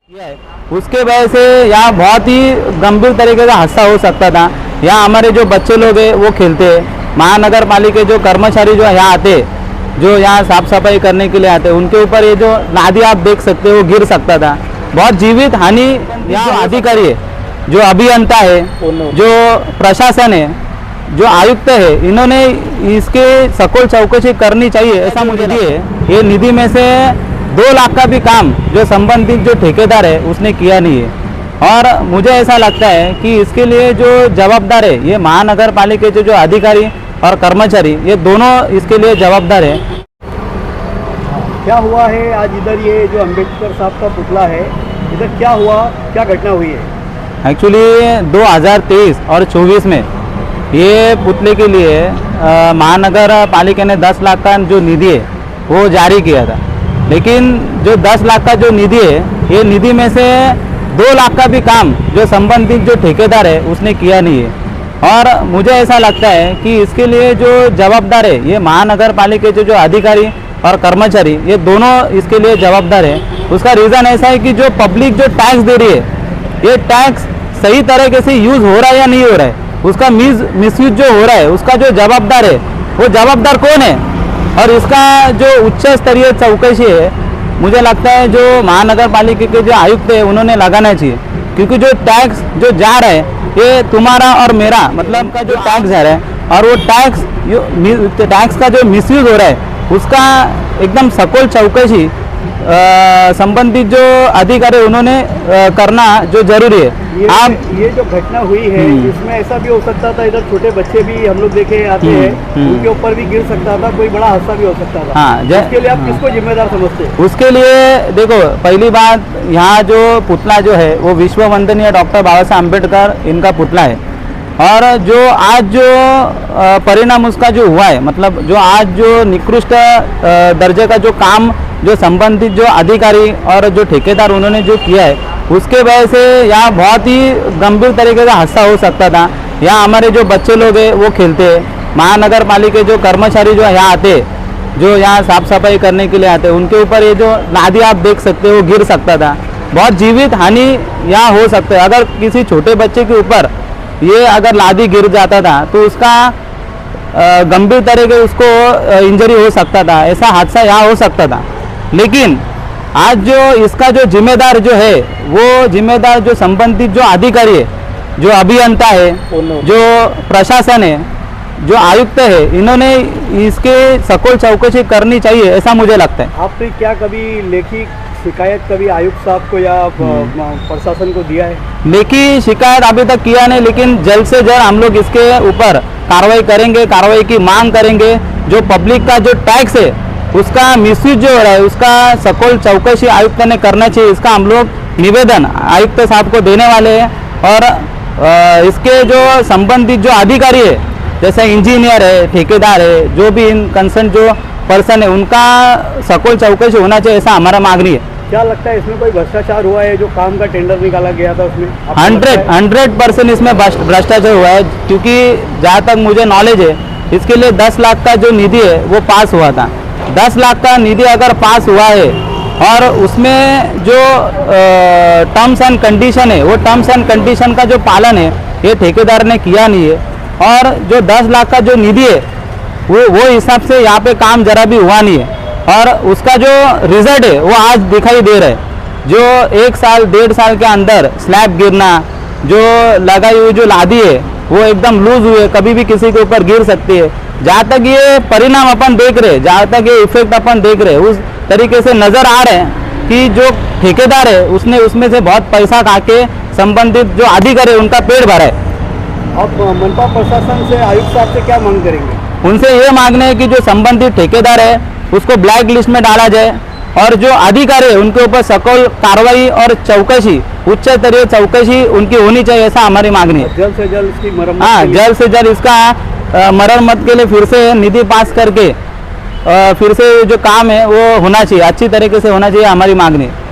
किया है, उसके वजह से यहाँ बहुत ही गंभीर तरीके का हादसा हो सकता था। यहाँ हमारे जो बच्चे लोग हैं वो खेलते हैं, महानगर पालिका के जो कर्मचारी जो यहाँ आते, जो यहाँ साफ सफाई करने के लिए आते, उनके ऊपर ये जो नादी आप देख सकते हो वो गिर सकता था। बहुत जीवित हानि यहाँ अधिकारी है, जो अभियंता है, जो प्रशासन है, जो आयुक्त है, इन्होंने इसके सखोल चौकसी करनी चाहिए, ऐसा मुझे लगता है। ये निधि में से 2 लाख का भी काम जो संबंधित जो ठेकेदार है उसने किया नहीं है, और मुझे ऐसा लगता है कि इसके लिए जो जवाबदार है ये महानगर पालिका के जो अधिकारी और कर्मचारी, ये दोनों इसके लिए जवाबदार है। क्या हुआ है आज इधर, ये जो अंबेडकर साहब का पुतला है, इधर क्या हुआ, क्या घटना हुई है? एक्चुअली 2023 और 24 में ये पुतले के लिए महानगर पालिका ने 10 लाख का जो निधि है वो जारी किया था, लेकिन जो 10 लाख का जो निधि है, ये निधि में से 2 लाख का भी काम जो संबंधित जो ठेकेदार है उसने किया नहीं है, और मुझे ऐसा लगता है कि इसके लिए जो जवाबदार है ये महानगर पालिका के जो अधिकारी और कर्मचारी, ये दोनों इसके लिए जवाबदार है। उसका रीज़न ऐसा है कि जो पब्लिक जो टैक्स दे रही है, ये टैक्स सही तरीके से यूज़ हो रहा है या नहीं हो रहा है, उसका मिसयूज जो हो रहा है, उसका जो जवाबदार है वो जवाबदार कौन है, और इसका जो उच्च स्तरीय चौकसी है, मुझे लगता है जो महानगर पालिका के जो आयुक्त है उन्होंने लगाना चाहिए, क्योंकि जो टैक्स जो जा रहा है ये तुम्हारा और मेरा मतलब का जो टैक्स जा रहा है, और वो टैक्स का जो मिसयूज हो रहा है उसका एकदम सखोल चौकसी संबंधित जो अधिकारी उन्होंने करना जो जरूरी है। ये जो घटना हुई है इसमें ऐसा भी हो सकता था, इधर छोटे बच्चे भी हम लोग देखे आते हैं, उनके ऊपर भी गिर सकता था, कोई बड़ा हादसा भी हो सकता था। हाँ, इसके लिए आप किसको जिम्मेदार समझते हैं? उसके लिए देखो, पहली बात, यहाँ जो पुतला जो है वो विश्व वंदनीय डॉक्टर बाबा साहब अम्बेडकर इनका पुतला है, और जो आज जो परिणाम उसका जो हुआ है, मतलब जो आज जो निकृष्ट दर्जे का जो काम जो संबंधित जो अधिकारी और जो ठेकेदार उन्होंने जो किया है, उसके वजह से यहाँ बहुत ही गंभीर तरीके का हादसा हो सकता था। यहाँ हमारे जो बच्चे लोग हैं वो खेलते हैं, महानगर पालिका के जो कर्मचारी जो यहाँ आते, जो यहाँ साफ सफाई करने के लिए आते, उनके ऊपर ये जो नादी आप देख सकते हो वो गिर सकता था। बहुत जीवित हानि यहाँ हो सकता है। अगर किसी छोटे बच्चे के ऊपर ये अगर लादी गिर जाता था तो उसका गंभीर तरीके उसको इंजरी हो सकता था, ऐसा हादसा यहाँ हो सकता था। लेकिन आज जो इसका जो जिम्मेदार जो है वो जिम्मेदार जो संबंधित जो अधिकारी है, जो अभियंता है, जो प्रशासन है, जो आयुक्त है, इन्होंने इसके सखोल चौकसी करनी चाहिए, ऐसा मुझे लगता है। आपने क्या कभी लेखी शिकायत कभी आयुक्त साहब को या प्रशासन को दिया है? लेखी शिकायत अभी तक किया नहीं, लेकिन जल्द से जल्द हम लोग इसके ऊपर कार्रवाई करेंगे, कार्रवाई की मांग करेंगे। जो पब्लिक का जो टैक्स है उसका मिसयूज जो हो रहा है उसका सखोल चौकसी आयुक्त ने करना चाहिए, इसका हम लोग निवेदन आयुक्त साहब को देने वाले हैं। और इसके जो संबंधित जो अधिकारी है, जैसे इंजीनियर है, ठेकेदार है, जो भी इन कंसर्न जो पर्सन है, उनका सखोल चौकसी होना चाहिए, ऐसा हमारा मांगनी है। क्या लगता है इसमें कोई भ्रष्टाचार हुआ है? जो काम का टेंडर निकाला गया था उसमें 100% इसमें भ्रष्टाचार हुआ है, क्योंकि जहाँ तक मुझे नॉलेज है इसके लिए 10 लाख का जो निधि है वो पास हुआ था। 10 लाख का निधि अगर पास हुआ है और उसमें जो टर्म्स एंड कंडीशन है, वो टर्म्स एंड कंडीशन का जो पालन है ये ठेकेदार ने किया नहीं है, और जो 10 लाख का जो निधि है वो हिसाब से यहाँ पे काम जरा भी हुआ नहीं है, और उसका जो रिजल्ट है वो आज दिखाई दे रहा है। जो 1 साल 1.5 साल के अंदर स्लैब गिरना, जो लगाई हुई जो लादी है वो एकदम लूज हुई है, कभी भी किसी के ऊपर गिर सकती है। जहाँ तक ये परिणाम अपन देख रहे, जहाँ तक ये इफेक्ट अपन देख रहे, उस तरीके से नज़र आ रहे हैं कि जो ठेकेदार है उसने उसमें से बहुत पैसा खा के संबंधित जो अधिकारी है उनका पेट भरा है। अब मनपा प्रशासन से आयुक्त साहब से क्या मांग करेंगे? उनसे ये मांगना है कि जो संबंधित ठेकेदार है उसको ब्लैक लिस्ट में डाला जाए, और जो अधिकारी है उनके ऊपर सखोल कार्रवाई और चौकसी, उच्च स्तरीय चौकसी उनकी होनी चाहिए, ऐसा हमारी मांगनी है। जल्द से जल्द इसकी मरम्मत, हाँ, जल्द से जल्द इसका मरम्मत के लिए फिर से निधि पास करके फिर से जो काम है वो होना चाहिए, अच्छी तरीके से होना चाहिए, हमारी मांगनी है।